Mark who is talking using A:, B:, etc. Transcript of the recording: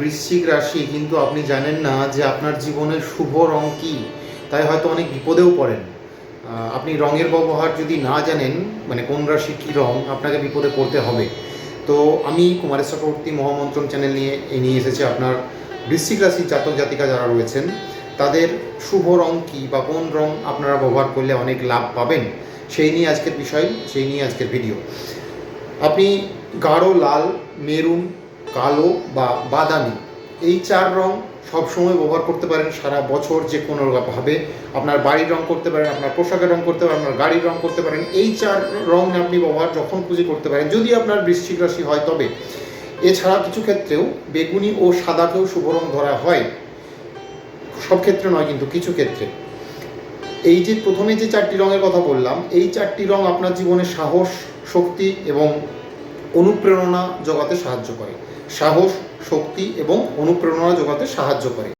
A: বৃশ্চিক রাশি, কিন্তু আপনি জানেন না যে আপনার জীবনের শুভ রং কী। তাই হয়তো অনেক বিপদেও পড়েন। আপনি রঙের ব্যবহার যদি না জানেন, মানে কোন রাশি কী রং, আপনাকে বিপদে পড়তে হবে। তো আমি কুমারেশ চক্রবর্তী মহামন্ত্রণ চ্যানেল নিয়ে এসেছি আপনার বৃশ্চিক রাশির জাতক জাতিকা যারা রয়েছেন তাদের শুভ রং কী বা কোন রং আপনারা ব্যবহার করলে অনেক লাভ পাবেন, সেই নিয়ে আজকের বিষয়, সেই নিয়ে আজকের ভিডিও। আপনি গাঢ় লাল, মেরুন, কালো বা বাদামি, এই চার রং সবসময় ব্যবহার করতে পারেন সারা বছর যে কোনোভাবে। আপনার বাড়ির রং করতে পারেন, আপনার পোশাকের রং করতে পারেন, আপনার গাড়ির রং করতে পারেন। এই চার রং আপনি ব্যবহার যখন খুশি করতে পারেন, যদি আপনার বৃশ্চিক রাশি হয় তবে। এছাড়া কিছু ক্ষেত্রেও বেগুনি ও সাদাকেও শুভ রং ধরা হয়, সব ক্ষেত্রে নয় কিন্তু কিছু ক্ষেত্রে। এই যে প্রথমে যে চারটি রঙের কথা বললাম, এই চারটি রং আপনার জীবনে সাহস, শক্তি এবং অনুপ্রেরণা জোগাতে সাহায্য করে। সাহস, শক্তি এবং অনুপ্রেরণা জোগাতে সাহায্য করে।